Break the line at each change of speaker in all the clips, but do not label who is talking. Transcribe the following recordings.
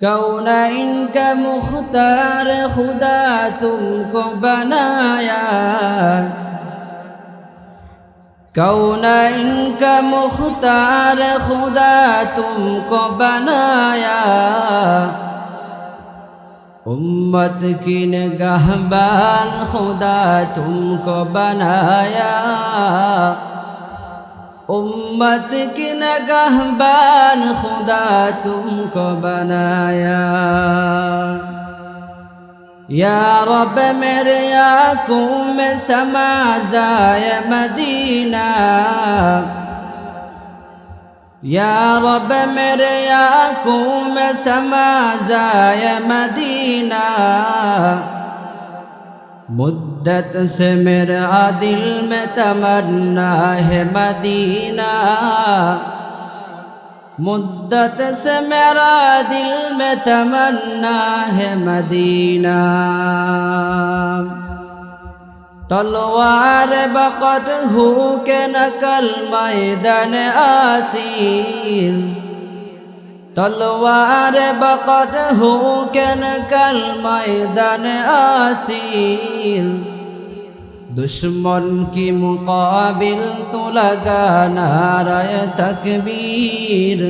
कौनैन का मुख्तार खुदा तुमको बनाया, कौनैन का मुख्तार खुदा तुमको बनाया। उम्मत की निगाहबान खुदा तुमको बनाया, उम्मत की निगाहबान खुदा तुमको बनाया। या रब मेरे आँखों में समा जाए मदीना, या रब मेरे आँखों में समा जाए मदीना। मुद्दत से मेरा दिल में तमन्ना है मदीना, मुद्दत से मेरा दिल में तमन्ना है मदीना। तलवार बकत हो के नकल मैदान आसीर, तलवार बकत हो के नकल मैदान आसीर। दुश्मन की मुकाबिल तो लगा नारे तकबीर,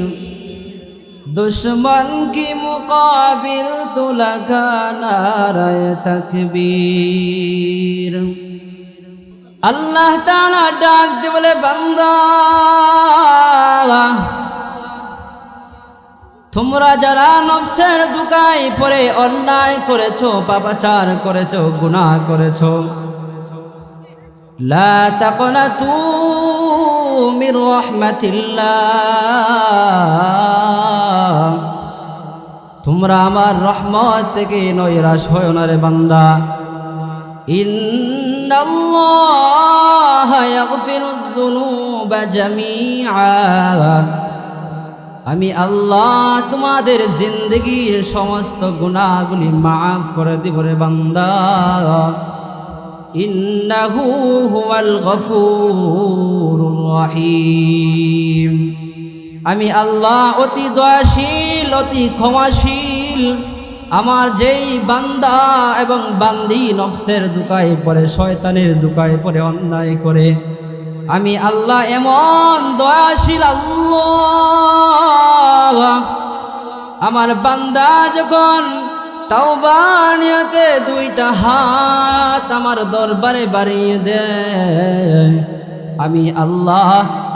दुश्मन की मुकाबिल तो लगा नारे तकबीर। अल्लाह ताला डाक दे बोले बंदा, তোমরা যারা নফসের দুকায় পড়ে অন্যায় করেছো, পাপাচার করেছো, গুনাহ করেছো, লা তাকনাতু মির রাহমাতিল্লাহ, তোমরা আমার রহমত থেকে নৈরাশ হয়ো না রে বান্দা। ইন্নাল্লাহা ইয়াগফিরুয যুনুবা জামিআ, আমি আল্লাহ তোমাদের জিন্দগির সমস্ত গুনাহগুলি মাফ করে দিব রে বান্দা। ইন্নাহু হুয়াল গফুরুর রহিম, আমি আল্লাহ অতি দয়াশীল, অতি ক্ষমাশীল। আমার যেই বান্দা এবং বান্দি নফসের দুকায় পড়ে, শয়তানের দুকায় পড়ে, অন্যায় করে, আমি আল্লাহ এমন দয়াশীল আল্লাহ। আমার বান্দা যখন তাওবা নিয়তে দুইটা হাত আমার দরবারে বাড়িয়ে দেয়, আমি আল্লাহ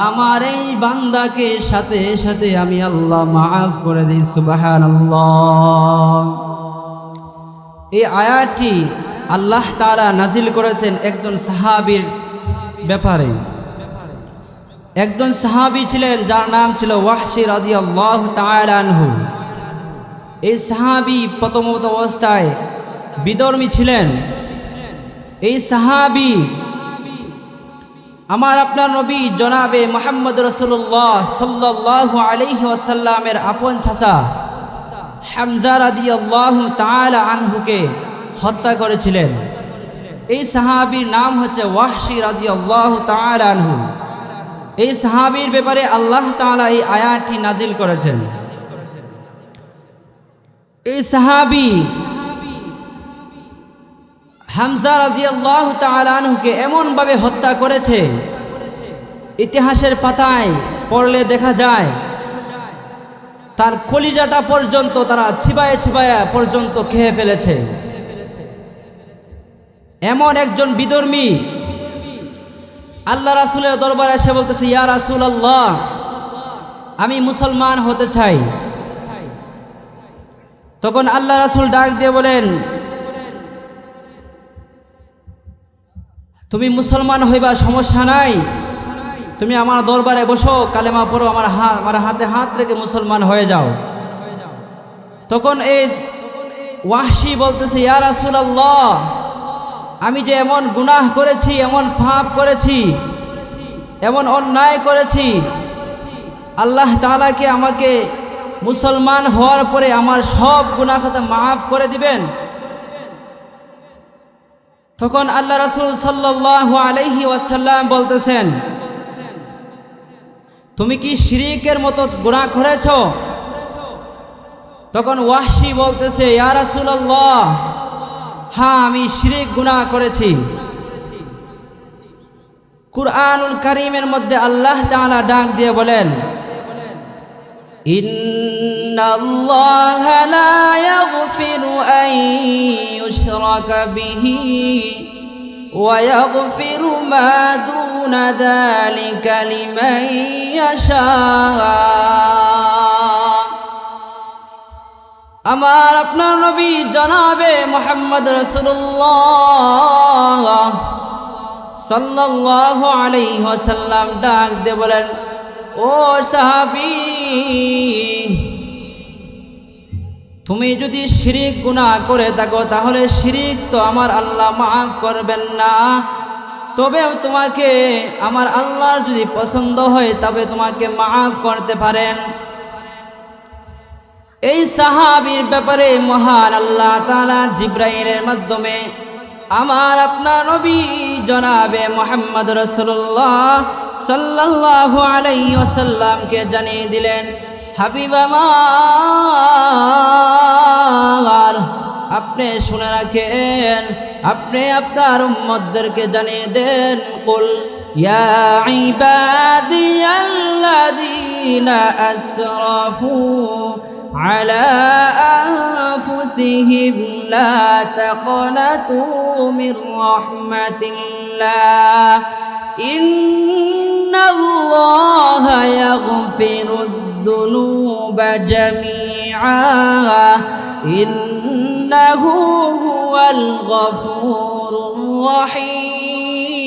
আমার এই বান্দাকে সাথে সাথে আমি আল্লাহ মাফ করে দিই। সুবহানাল্লাহ। এই আয়াতটি আল্লাহ তাআলা নাজিল করেছেন একজন সাহাবীর ব্যাপারে। একজন সাহাবী ছিলেন যার নাম ছিল ওয়াহশী রাদিয়াল্লাহু তাআলা আনহু। এই সাহাবী প্রথম অবস্থায় বিধর্মী ছিলেন। এই সাহাবী আমার আপনার নবী জনাবে মুহাম্মদ রাসূলুল্লাহ সাল্লাল্লাহু আলাইহি ওয়াসাল্লামের আপন চাচা হামজা রাদিয়াল্লাহু তাআলা আনহুকে হত্যা করেছিলেন। এই সাহাবীর নাম হচ্ছে ওয়াহশী রাদিয়াল্লাহু তাআলা আনহু। এই সাহাবীর ব্যাপারে আল্লাহ তাআলা এই আয়াতটি নাজিল করেছেন। এই সাহাবী হামজা রাদিয়াল্লাহু তাআলা আনহুকে এমন ভাবে হত্যা করেছে, ইতিহাসের পাতায় পড়লে দেখা যায় তার কলিজাটা পর্যন্ত তারা চিবায়ে চিবায়ে পর্যন্ত খেয়ে ফেলেছে। এমন একজন বিধর্মী আল্লাহ রাসূলের দরবারে এসে বলতেছে, ইয়া রাসূলুল্লাহ, আমি মুসলমান হতে চাই। তখন আল্লাহ রাসূল ডাক দিয়ে বলেন, তুমি মুসলমান হইবা, সমস্যা নাই, তুমি আমার দরবারে বসো, কালেমা পড়ো, আমার হাতে হাত রেখে মুসলমান হয়ে যাও। তখন এই ওয়াহশী বলতেছে, ইয়া রাসূলুল্লাহ, আমি যে এমন গুনাহ করেছি, এমন পাপ করেছি, এমন অন্যায় করেছি, আল্লাহ তাআলা কি আমাকে মুসলমান হওয়ার পরে আমার সব গুনাহ খাতা মাফ করে দিবেন? তখন আল্লাহ রাসূল সাল্লাল্লাহু আলাইহি ওয়াসাল্লাম বলতেছেন, তুমি কি শিরিকের মতো গুনাহ করেছো? তখন ওয়াহশী বলতেছে, ইয়া রাসূলুল্লাহ, হ্যাঁ আমি শিরক গুনাহ করেছি। কুরআনুল কারীমের মধ্যে আল্লাহ তাআলা ডাক দিয়ে বলেন, ইন্নাল্লাহা লা ইয়াগফিরু আন ইউশরাকা বিহি ওয়া ইয়াগফিরু মা দুনা যালিকা লিমান ইয়াশা। আমার আপনার নবী জনাবে মুহাম্মদ রাসূলুল্লাহ সাল্লাল্লাহু আলাইহি ওয়াসাল্লাম ডাক দিয়ে বলেন, ও সাহাবী, তুমি যদি শিরক গুনাহ করে থাকো তাহলে শিরক তো আমার আল্লাহ মাফ করবেন না, তবে তোমাকে আমার আল্লাহর যদি পছন্দ হয় তবে তোমাকে মাফ করতে পারেন। এই সাহাবীর ব্যাপারে মহান আল্লাহ তাআলা জিবরাইলের মাধ্যমে আমার আপনার নবী জনাবে মুহাম্মদ রাসূলুল্লাহ সাল্লাল্লাহু আলাইহি ওয়াসাল্লামকে জানিয়ে দিলেন, হাবিব আমার, আপনি শুনে রাখেন, আপনি আপনার উম্মতদেরকে জানিয়ে দেন, কুল ইয়া ইবাদিয়াল্লাযীনা আসরাফু আলা আনফুসিহিম লা তাকনাতু মির রাহমাতিল্লাহ ইন্নাল্লাহা ইয়াগফিরুয-যুনুবা জামিআ ইন্নাহু হুয়াল গফুরুর রহিম।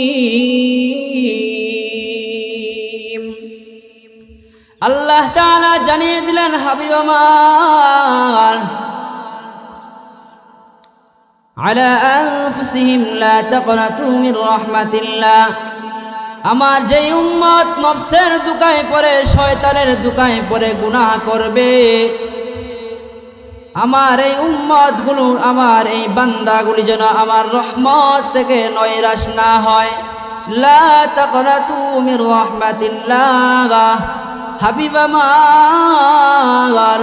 আল্লাহ তাআলা জানিয়ে দিলেন, হাবিব আমার, আলা আনফুসিহিম লা তাকনাতু মির রাহমাতিল্লাহ, আমার যেই উম্মত নফসের দুকায় পড়ে, শয়তানের দুকায় পড়ে গুনাহ করবে, আমার এই উম্মতগুলো, আমার এই বান্দাগুলি যেন আমার রহমত থেকে নৈরাশ না হয়। লা তাকনাতু মির রাহমাতিল্লাহ, হাবিব আমার,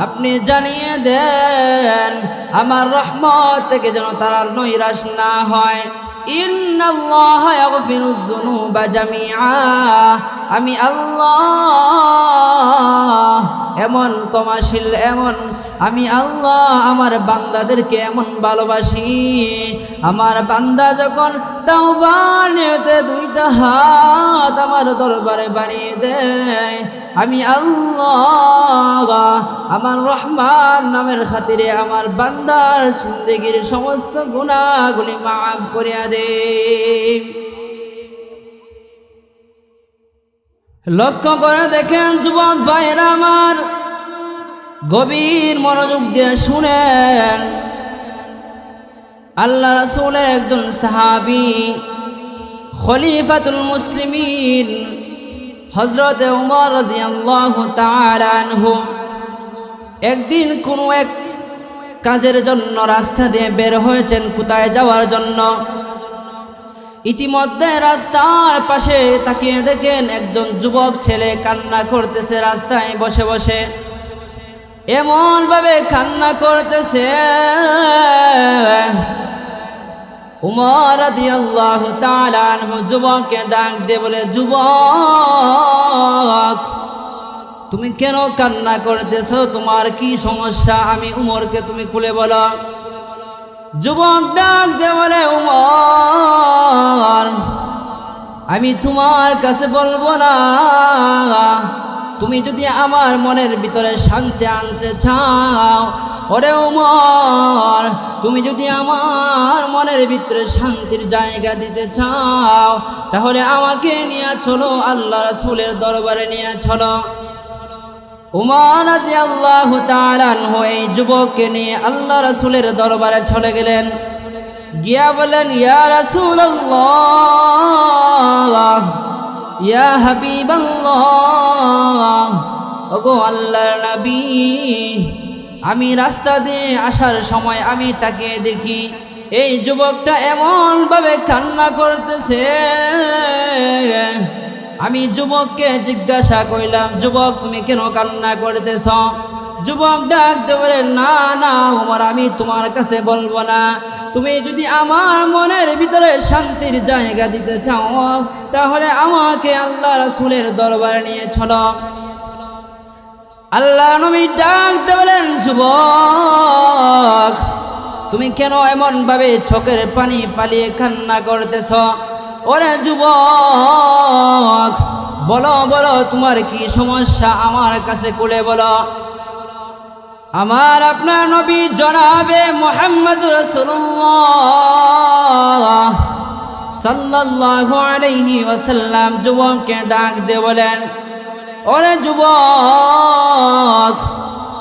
আপনি জানিয়ে দেন আমার রহমত থেকে যেন তার নৈরাশ না হয়। ইন্নাল্লাহা ইয়াগফিরুয-যুনুবা জামিআ, আমি আল্লাহ এমন ক্ষমাশীল, আমি আল্লাহ আমার বান্দাদেরকে এমন ভালোবাসি, আমার বান্দা যখন তাওবা নিতে দুইটা হাত আমার দরবারে বাড়িয়ে দেয়, আমি আল্লাহ আমার রহমান নামের খাতিরে আমার বান্দার জিন্দেগীর সমস্ত গুনাহগুলি মাফ করিয়া দেই। লক্ষ্য করে দেখেন যুবক ভাইরা আমার, গভীর মনোযোগ দিয়ে শুনেন, আল্লাহ রাসূলের একজন সাহাবী খলিফাতুল মুসলিমিন হযরত ওমর রাদিয়াল্লাহু তাআলা আনহু একদিন কোনো এক কাজের জন্য রাস্তা দিয়ে বের হয়েছেন কোথায় যাওয়ার জন্য। ইতিমধ্যে রাস্তার পাশে তাকিয়ে দেখেন একজন যুবক ছেলে কান্না করতেছে রাস্তায় বসে বসে, এমন ভাবে কান্না করতেছে। উমর রাদিয়াল্লাহু তাআলা আনহু যুবককে ডাক দিয়ে বলে, যুবক, তুমি কেন কান্না করতেছো? তোমার কি সমস্যা? আমি উমরকে তুমি খুলে বলো। যুবক ডাক দিয়ে বলে, উমর, আমি তোমার কাছে বলবো না। তুমি যদি আমার মনের ভিতরে শান্তি আনতে চাও, ওরে উমর, তুমি যদি আমার মনের ভিতরে শান্তির জায়গা দিতে চাও, তাহলে আমাকে নিয়ে চলো, আল্লাহ রাসূলের দরবারে নিয়ে চলো। উমর রাদিয়াল্লাহু তাআলা আনহু এই যুবককে নিয়ে আল্লাহ রাসূলের দরবারে চলে গেলেন। গিয়া বলেন, ইয়া রাসূলুল্লাহ, ইয়া হাবিবাল্লাহ, ওগো আল্লাহর নবী, আমি রাস্তা দিয়ে আসার সময় আমি তাকিয়ে দেখি এই যুবকটা এমন ভাবে কান্না করতেছে। আমি যুবককে জিজ্ঞাসা করলাম, যুবক তুমি কেন কান্না করতেছ? যুবক ডাকতে বলে, না না ওমর, আমি তোমার কাছে বলবো না। তুমি যদি আমার মনের ভিতরে শান্তির জায়গা দিতে চাও তাহলে আমাকে আল্লাহ রাসূলের দরবারে নিয়ে চলো। আল্লাহ নবী ডাকতে বলেন, যুবক তুমি কেন এমন ভাবে চোখের পানি পালিয়ে কান্না করতেছ? ওরে যুবক, বলো বলো তোমার কি সমস্যা, আমার কাছে খুলে বলো। আমার আপনার নবী জনাবে মুহাম্মদুর রাসূলুল্লাহ সাল্লাল্লাহু আলাইহি ওয়াসাল্লাম যুবককে ডাক দিয়ে বলেন, ওরে যুবক,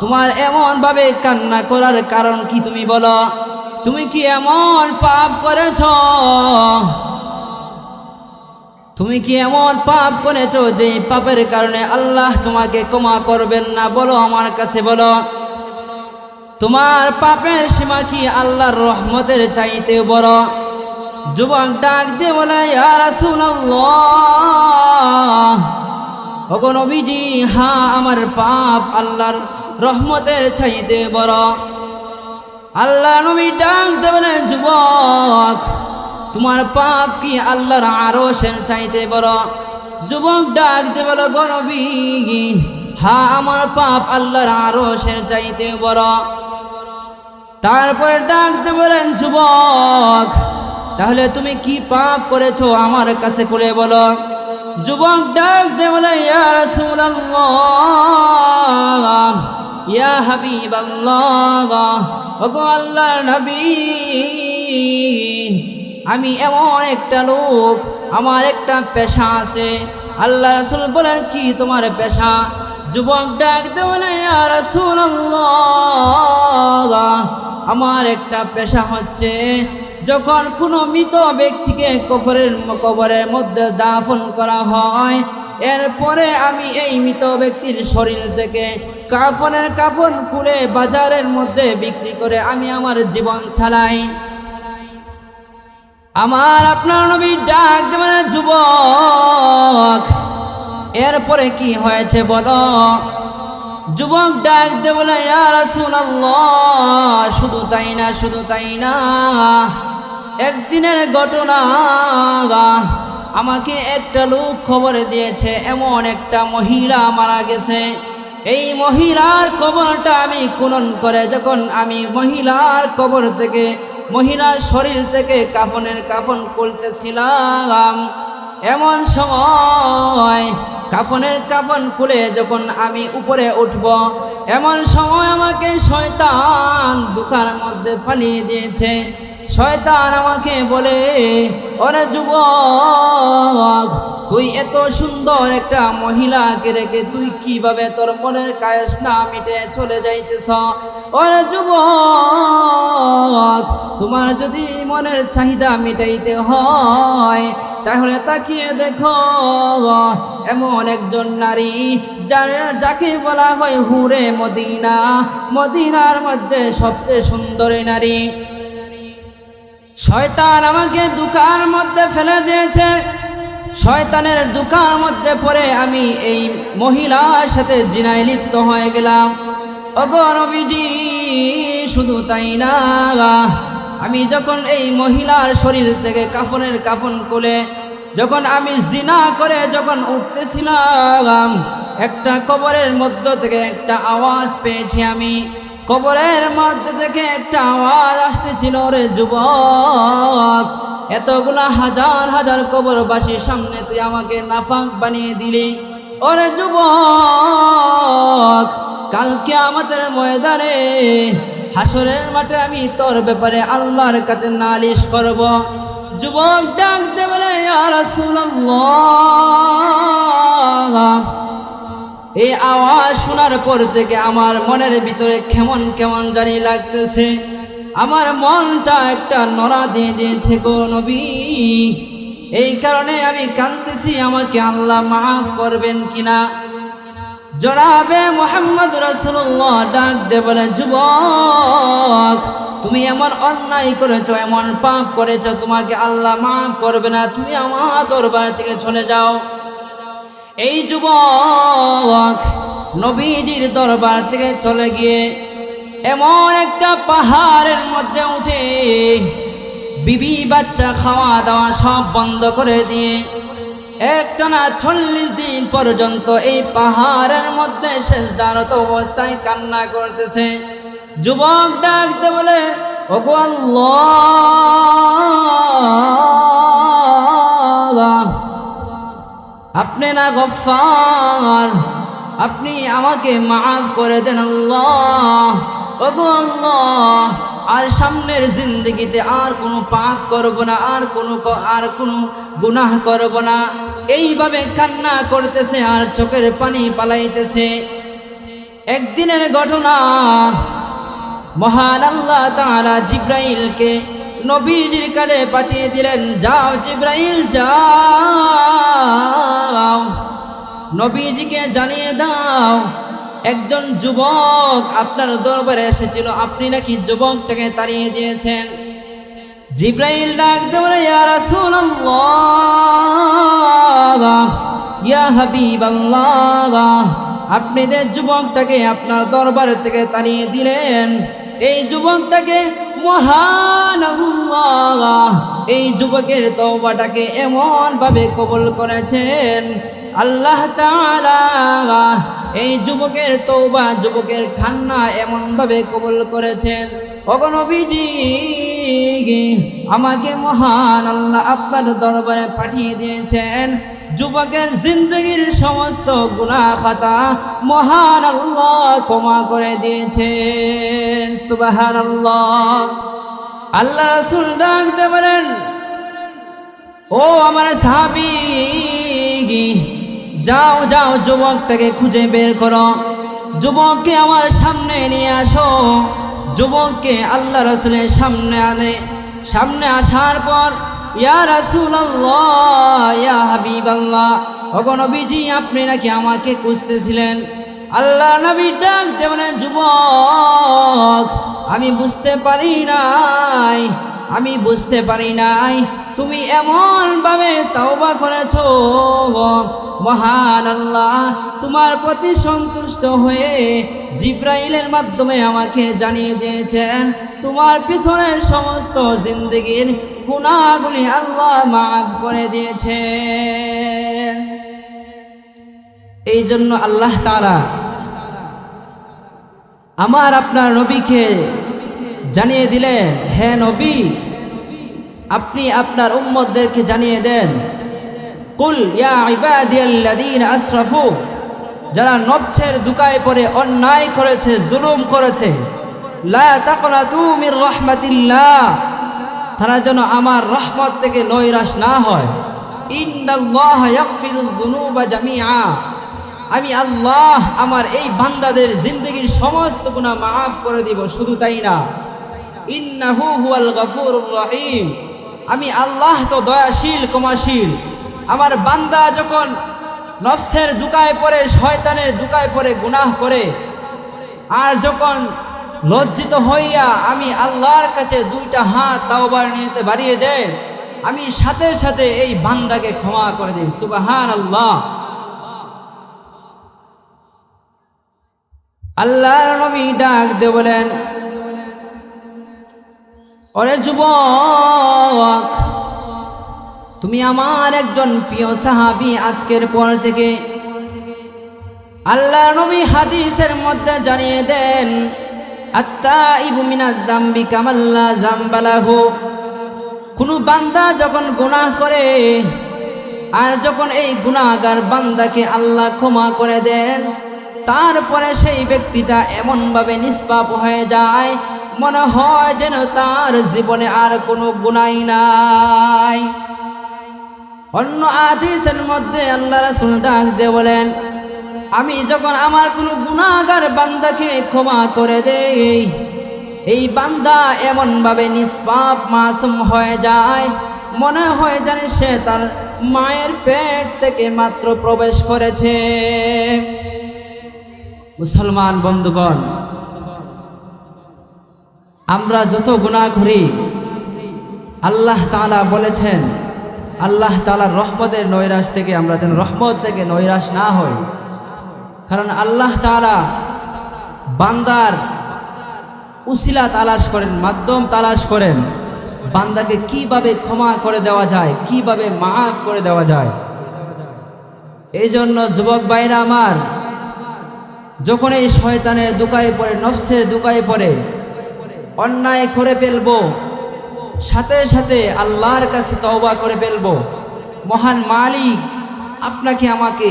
তোমার এমন ভাবে কান্না করার কারণ কি তুমি বলো? তুমি কি এমন পাপ করেছ? তুমি কি এমন পাপ করেছো যে পাপের কারণে আল্লাহ তোমাকে ক্ষমা করবেন না? বলো, আমার কাছে বলো। তোমার পাপের সীমা কি আল্লাহর রহমতের চাইতে বড়? যুবক ডাক দিয়ে বলে, ইয়া রাসূলুল্লাহ, ওগো নবীজি, হ্যাঁ আমার পাপ আল্লাহর রহমতের চাইতে বড়। আল্লাহ নবী ডাক দিয়ে বলে, যুবক তোমার পাপ কি আল্লাহর আরশের চাইতে বড়? যুবক ডাক দিয়ে বলে, গো নবী, হ্যাঁ আমার পাপ আল্লাহর আরশের চাইতে বড়। তারপরে ডাকতে বলেন, যুবক তাহলে তুমি কি পাপ করেছো আমার কাছে খুলে বলো। যুবক ডাকতে বলে, ইয়া রাসূলুল্লাহ, ইয়া হাবিবাল্লাহ, ওগো আল্লাহর নবী, আমি এমন একটা লোক, আমার একটা পেশা আছে। আল্লাহ রাসূল বলেন, কি তোমার পেশা? যুবক ডাকতে বলে, ইয়া রাসূলুল্লাহ, আমার একটা পেশা হচ্ছে যখন কোনো মৃত ব্যক্তিকে কবরের মধ্যে দাফন করা হয়, এরপরে আমি এই মৃত ব্যক্তির শরীর থেকে কাফন খুলে বাজারের মধ্যে বিক্রি করে আমি আমার জীবন চালাই। আমার আপনার নবী ডাক দেবেন, যুবক এরপরে কি হয়েছে বলো। যুবক ডাক দে বলে, ইয়া রাসূলুল্লাহ, শুধু তাই না, একদিনের ঘটনা, আমাকে একটা লোক খবর দিয়েছে এমন একটা মহিলা মারা গেছে। এই মহিলার কবরটা আমি খনন করে যখন আমি মহিলার কবর থেকে, মহিলার শরীর থেকে কাফন খুলতেছিলাম, এমন সময় কাফন খুলে যখন আমি উপরে উঠব, এমন সময় আমাকে শয়তান দুকার মধ্যে ফালিয়ে দিয়েছে। শয়তান আমাকে বলে, ওরে যুবক, তুই এত সুন্দর একটা মহিলাকে রেখে তুই কিভাবে তোর মনের কায়েস না মিটে চলে যাইতেছ? ওরে যুবক, তোমার যদি মনের চাহিদা মিটাইতে হয় তাহলে তাকিয়ে দেখো, এমন একজন নারী যাকে বলা হয় হুরে মদিনা, মদিনার মধ্যে সবচেয়ে সুন্দরী নারী। শয়তান আমাকে দুকার মধ্যে ফেলে দিয়েছে। শয়তানের দুকার মধ্যে পড়ে আমি এই মহিলার সাথে জিনায় লিপ্ত হয়ে গেলাম। ওগো নবীজি, শুধু তাই না, আমি যখন এই মহিলার শরীর থেকে কাফন খুলে যখন আমি জিনা করে যখন উঠতেছিলাম, একটা কবরের মধ্য থেকে একটা আওয়াজ পেয়েছি। আমি কবরের মধ্যে থেকে একটা আওয়াজ আসতেছিল, রে যুবক, এতগুলা হাজার হাজার কবরবাসীর সামনে তুই আমাকে নাফাক বানিয়ে দিলি। ওরে যুবক, কালকে আমাদের ময়দানে হাসরের মাঠে আমি তোর ব্যাপারে আল্লাহর কাছে নালিশ করব। যুবক ডাক দে বলে, ইয়া রাসূলুল্লাহ, এই আওয়াজ শোনার পর থেকে আমার মনের ভিতরে কেমন কেমন জানি লাগতেছে। আমার মনটা একটা নড়া দিয়ে দিয়েছে গো নবী, এই কারণে আমি কাঁদতেছি, আমাকে আল্লাহ মাফ করবেন কিনা। জনাবে মুহাম্মদ রাসূলুল্লাহ ডাক দে বলে, যুবক, তুমি এমন অন্যায় করেছো, এমন পাপ করেছো, তোমাকে আল্লাহ মাফ করবে না, তুমি আমার দরবার থেকে চলে যাও। এই যুবক নবীজির দরবার থেকে চলে গিয়ে এমন একটা পাহাড়ের মধ্যে উঠে বিবি বাচ্চা খাওয়া দাওয়া সব বন্ধ করে দিয়ে একটানা 40 দিন পর্যন্ত এই পাহাড়ের মধ্যে সেজদারত অবস্থায় কান্না করতেছে। যুবক ডাকতে বলে, ওগো আল্লাহ, আপনি না গফফার, আপনি আমাকে মাফ করে দেন আল্লাহ। ওগো আল্লাহ, আর সামনের জিন্দগিতে আর কোনো পাপ করব না, আর কোনো গুনাহ করব না। এইভাবে কান্না করতেছে আর চোখের পানি পালাইতেছে। একদিনের ঘটনা, মহান আল্লাহ তাআলা জিব্রাইলকে নবীজির কাছে পাঠিয়ে দিলেন, যাও জিব্রাইল যাও, নবীজিকে জানিয়ে দাও একজন যুবক আপনার দরবারে এসেছিল, আপনি নাকি যুবকটাকে তাড়িয়ে দিয়েছেন। জিব্রাইল ডাকতে বলে, ইয়া রাসূলুল্লাহ, ইয়া হাবিবাল্লাহ, আপনি যে যুবকটাকে আপনার দরবার থেকে তাড়িয়ে দিলেন, এই যুবকটাকে মহান আল্লাহ এই যুবকের তওবাটাকে এমন ভাবে কবুল করেছেন। আল্লাহ তাআলা এই যুবকের তওবা, যুবকের কান্না এমন ভাবে কবুল করেছেন। ওগো নবীজি, আমাকে মহান আল্লাহ আপনার দরবারে পাঠিয়ে দিয়েছেন, যুবকের জিন্দগির সমস্ত গুনাহ খাতা মহান আল্লাহ ক্ষমা করে দিয়েছেন। সুবহানাল্লাহ। আল্লাহ রাসূল ডাকতে বলেন, ও আমার সাহাবী, যাও যাও যুবকটাকে খুঁজে বের করো, যুবককে আমার সামনে নিয়ে আসো। যুবককে আল্লাহ রাসূলের সামনে আসার পর, ইয়া রাসূলুল্লাহ, ইয়া হাবিবাল্লাহ, ওগো নবীজি, আপনি নাকি আমাকে খুঁজতেছিলেন। আল্লাহ নবী ডাকতে বলেন, যুবক, আমি বুঝতে পারি নাই তুমি এমন ভাবে তওবা করেছো, মহান আল্লাহ তোমার প্রতি সন্তুষ্ট হয়ে জিব্রাইলের মাধ্যমে আমাকে জানিয়ে দিয়েছেন তোমার পিছনের সমস্ত জিন্দগির গুনাহগুলি আল্লাহ মাফ করে দিয়েছেন। এই জন্য আল্লাহ তাআলা আমার আপনার নবীকে জানিয়ে দিলেন, হে নবী, আপনি আপনার উম্মতদেরকে জানিয়ে দেন, কুল ইয়া ইবাদিয়াল্লাযীনা আসরাফু, যারা নফসের দুকায় পড়ে অন্যায় করেছে, জুলুম করেছে, লা তাকনাতু মির রাহমাতিল্লাহ, তারা যেন আমার রহমত থেকে নৈরাশ না হয়। ইন্নাল্লাহা ইয়াগফিরুয যুনুবা জামিআ, আমি আল্লাহ আমার এই বান্দাদের জিন্দগির সমস্ত গুনাহ মাফ করে দিব। শুধু তাই না, ইন্নাহু হুয়াল গফুরুর রহিম, আমি আল্লাহ তো দয়াশীল ক্ষমাশীল। আমার বান্দা যখন নফসের দুকায় পড়ে, শয়তানের দুকায় পড়ে গুনাহ করে, আর যখন লজ্জিত হইয়া আমি আল্লাহর কাছে দুইটা হাত তাওবার নিতে বাড়িয়ে দেয়, আমি সাথে সাথে এই বান্দাকে ক্ষমা করে দিই। সুবহানাল্লাহ। আল্লাহর নবী ডাক দিয়ে বলেন, ওরে যুবক, তুমি আমার একজন প্রিয় সাহাবী। আজকের পর থেকে আল্লাহর নবী হাদিসের মধ্যে জানিয়ে দেন, আত্তাইবু মিনাজ যামবি কামাল্লা যামবা লাহু, কোনো বান্দা যখন গুনাহ করে আর যখন এই গুনাহগার বান্দাকে আল্লাহ ক্ষমা করে দেন, তারপরে সেই ব্যক্তিটা এমনভাবে নিষ্পাপ হয়ে যায়, মনে হয় যেন তার জীবনে আর কোনো গুনাহ নাই। অন্য হাদিসের মধ্যে আল্লাহ রাসূল ডাক দিয়ে বলেন, আমি যখন আমার কোনো গুনাহগার বান্দাকে ক্ষমা করে দেই, এই বান্দা এমনভাবে নিষ্পাপ মাসুম হয়ে যায়, মনে হয় যেন সে তার মায়ের পেট থেকে মাত্র প্রবেশ করেছে। মুসলমান বন্ধুগণ, আমরা যত গুনাহ করি, আল্লাহ তাআলা বলেছেন আল্লাহ তাআলার রহমতের নৈরাশ থেকে আমরা যেন রহমত থেকে নৈরাশ না হই। কারণ আল্লাহ তাআলা বান্দার উসিলা তালাশ করেন, মাধ্যম তালাশ করেন, বান্দাকে কিভাবে ক্ষমা করে দেওয়া যায়, কিভাবে মাফ করে দেওয়া যায়। এই জন্য যুবক ভাইরা আমার, যখন এই শয়তানের দোকায় পড়ে, নফসের দোকায় পড়ে অন্যায় করে ফেলবো, সাথে সাথে আল্লাহর কাছে তওবা করে ফেলবো। মহান মালিক আপনাকে আমাকে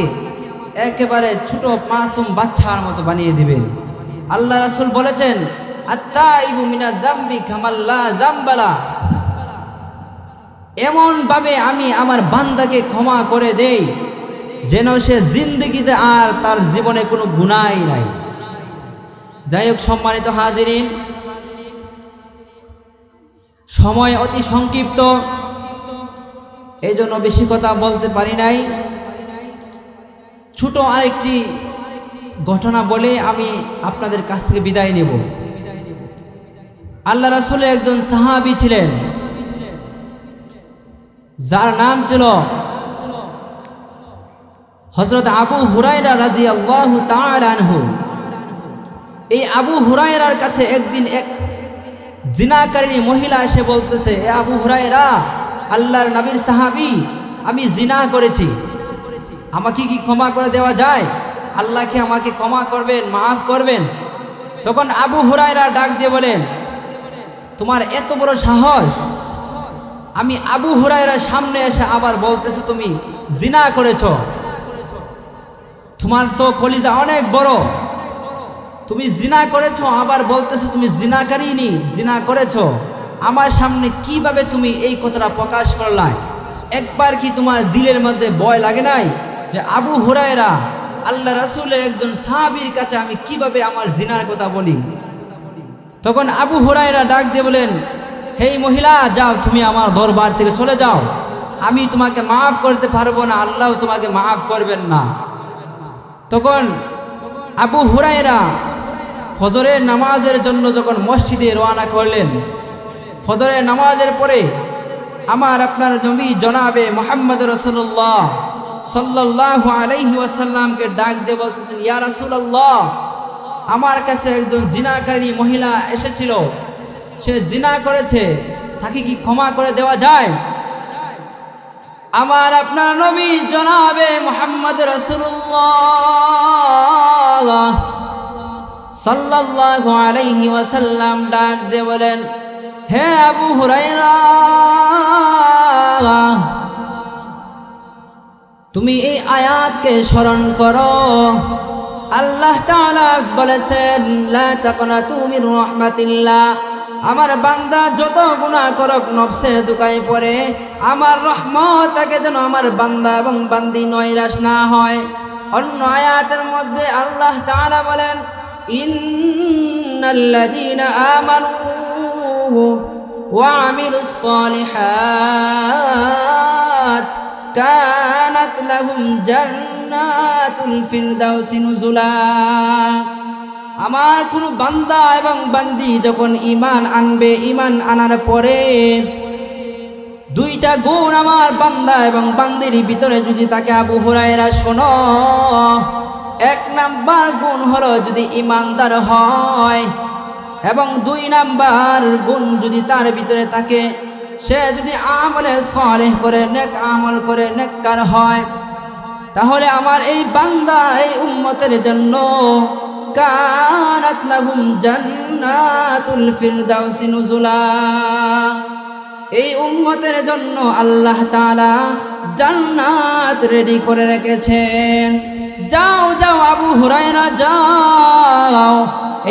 একেবারে ছোট মাসুম বাচ্চার মতো বানিয়ে দিবেন। আল্লাহ রাসূল বলেছেন, আত্তাইবু মিনাদ যামবি কামাল্লা যামবালা। এমন ভাবে আমি আমার বান্দাকে ক্ষমা করে দেই যেন সে জিন্দেগিতে আর তার জীবনে কোনো গুনাহ নাই। যাই হোক, সম্মানিত হাজিরিন, সময় অতি সংক্ষিপ্ত, এই জন্য বেশি কথা বলতে পারি নাই। ছোট আরেকটি ঘটনা বলে আমি আপনাদের কাছ থেকে বিদায় নেব। আল্লাহ রাসূলের একজন সাহাবী ছিলেন, যার নাম ছিল হযরত আবু হুরায়রা রাদিয়াল্লাহু তাআলা আনহু। এই আবু হুরায়রার কাছে একদিন এক জিনাকারিনী মহিলা এসে বলতেছে, এ আবু হুরায়রা, আল্লাহর নবীর সাহাবী, আমি জিনা করেছি, আমাকে কি ক্ষমা করে দেওয়া যায়? আল্লাহ কি আমাকে ক্ষমা করবেন, মাফ করবেন? তখন আবু হুরায়রা ডাক দিয়ে বলেন, তোমার এত বড় সাহস, আমি আবু হুরায়রার সামনে এসে আবার বলতেছো তুমি জিনা করেছো? তোমার তো কলিজা অনেক বড়, তুমি জিনা করেছো আবার বলতেছো তুমি জিনাকারিনী, জিনা করেছো। আমার সামনে কিভাবে তুমি এই কথাটা প্রকাশ করলাই? একবার কি তোমার দিলের মধ্যে ভয় লাগে নাই যে আবু হুরায়রা আল্লাহ রাসূলের একজন সাহাবীর কাছে আমি কিভাবে আমার জিনার কথা বলি? তখন আবু হুরায়রা ডাক দিয়ে বলেন, হে মহিলা, যাও, তুমি আমার দরবার থেকে চলে যাও, আমি তোমাকে মাফ করতে পারবো না, আল্লাহ তোমাকে মাফ করবেন না। তখন আবু হুরায়রা ফজরের নামাজের জন্য যখন মসজিদে রওনা করলেন, ফজরের নামাজের পরে আমার আপনার নবী জনাবে মুহাম্মদ রাসূলুল্লাহ সাল্লাল্লাহু আলাইহি ওয়াসাল্লামকে ডাক দিয়ে বলতেছেন, ইয়া রাসূলুল্লাহ, আমার কাছে একজন জিনাকারিনী মহিলা এসেছিল, সে জিনা করেছে, তাকে কি ক্ষমা করে দেওয়া যায়? আমার আপনার নবী জনাবে মুহাম্মদ রাসূলুল্লাহ সাল্লাল্লাহু আলাইহি ওয়াসাল্লাম ডাক দিয়ে বলেন, হে আবু হুরায়রা, তুমি এই আয়াতকে স্মরণ করো। আল্লাহ তাআলা বলেছেন, লা তাকনাতু মির রাহমাতিল্লাহ। আমার বান্দা যত গুনাহ করুক, নফসের দোকায় পড়ে, আমার রহমত তাকে যেন আমার বান্দা এবং বান্দি নৈরাশ না হয়। অন্য আয়াতের মধ্যে আল্লাহ তাআলা বলেন, ইন্নাল্লাযীনা আমানু ওয়া আমিলুস সালিহাত কানাত লাহুম জান্নাতুল ফিরদাউসি নুজুলা। আমার কোন বান্দা এবং বান্দি যখন ঈমান আনবে, ঈমান আনার পরে দুইটা গুণ আমার বান্দা এবং বান্দির ভিতরে যদি তাকে আবু হুরায়রা শোনো, এক নাম্বার গুণ হলো যদি ঈমানদার হয়, এবং দুই নাম্বার গুণ যদি তার ভিতরে থাকে, সে যদি আমলে সালেহ করে, নেক আমল করে, নেককার হয়, তাহলে আমার এই বান্দা, এই উম্মতের জন্য কানাত লাহুম জান্নাতুল ফিরদাউসি নুজুলা, এই উম্মতের জন্য আল্লাহ তাআলা জান্নাত রেডি করে রেখেছেন। যাও যাও আবু হুরায়রা, যাও,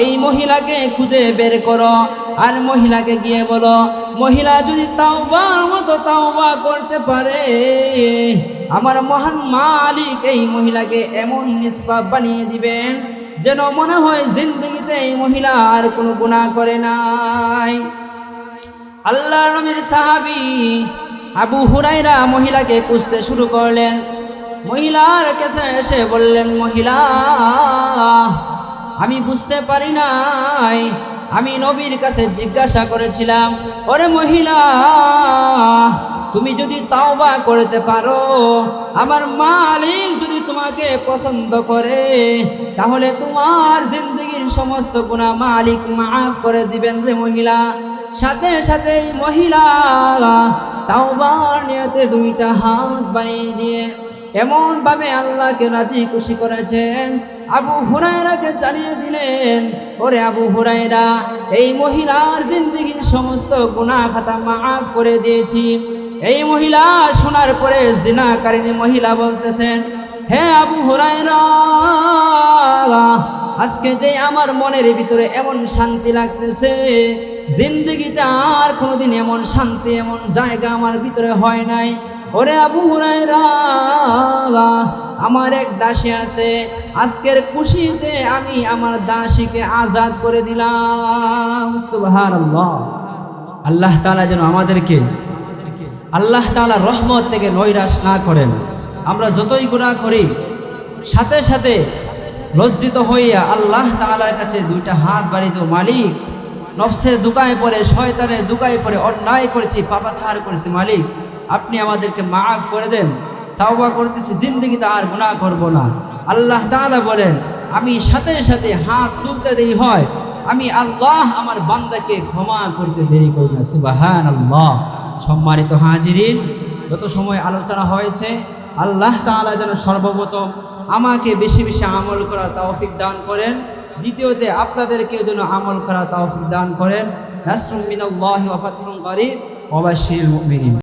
এই মহিলাকে খুঁজে বের করো, আর মহিলাকে গিয়ে বলো, মহিলা যদি তাওবার মতো তাওবা করতে পারে, আমার মহান মালিক এই মহিলাকে এমন নিষ্পাপ বানিয়ে দিবেন যেন মনে হয় জিন্দগিতে এই মহিলা আর কোনো গুনাহ করে নাই। আল্লাহর নবীর সাহাবী আবু হুরায়রা মহিলাকে খুঁজতে শুরু করলেন। মহিলার কাছে এসে বললেন, মহিলা, আমি বুঝতে পারি নাই, আমি নবীর কাছে জিজ্ঞাসা করেছিলাম, ওরে মহিলা, তুমি যদি তাওবা করতে পারো, আমার মালিক যদি তোমাকে পছন্দ করে, তাহলে তোমার জিন্দগির সমস্ত গুনাহ মালিক মাফ করে দিবেন রে মহিলা। সাথে সাথে মহিলা তাওবার নিয়তে দুইটা হাত বাড়িয়ে দিয়ে এমন ভাবে আল্লাহকে রাজি খুশি করেছেন, আবু হুরায়রাকে জানিয়ে দিলেন, ওরে আবু হুরায়রা, এই মহিলার জিন্দগির সমস্ত গুনাহ খাতা মাফ করে দিয়েছি। এই মহিলা শোনার পরে জিনাকারিনী মহিলা বলতেছেন, হে আবু হুরায়রা, আজকে যে আমার মনের ভিতরে এমন শান্তি লাগতেছে, জিন্দগিতে আর কোনোদিন এমন শান্তি এমন জায়গা আমার ভিতরে হয় নাই। ওরে আবু হুরায়রা, আমার এক দাসী আছে, আজকের খুশিতে আমি আমার দাসীকে আজাদ করে দিলাম। সুবহানাল্লাহ। আল্লাহ তাআলা যেন আমাদেরকে আল্লাহ তাআলা রহমত থেকে নৈরাশ না করেন। আমরা যতই গুনাহ করি, সাথে সাথে লজ্জিত হইয়া আল্লাহ তাআলার কাছে দুইটা হাত বাড়িয়ে দেব, মালিক, নফসের দুকায় পড়ে, শয়তানের দুকায় পড়ে অন্যায় করেছি, পাপাচার করেছি, মালিক আপনি আমাদেরকে মাফ করে দেন, তাওবা করতেছি, জিন্দগিতে আর গুনাহ করব না। আল্লাহ তাআলা বলেন, আমি সাথে সাথে হাত তুলতে দেরি হয়, আমি আল্লাহ আমার বান্দাকে ক্ষমা করতে দেরি করি না। সুবহানাল্লাহ। সম্মানিত হাজিরিন, যত সময় আলোচনা হয়েছে, আল্লাহ তাআলা যেন সর্বপ্রথম আমাকে বেশি বেশি আমল করা তৌফিক দান করেন, দ্বিতীয়তে আপনাদেরকেও যেন আমল করা তৌফিক দান করেন। নাসরুম মিনাল্লাহি ওয়া ফাতহুন করিব ওয়া বাশশিরিল মুমিনিন।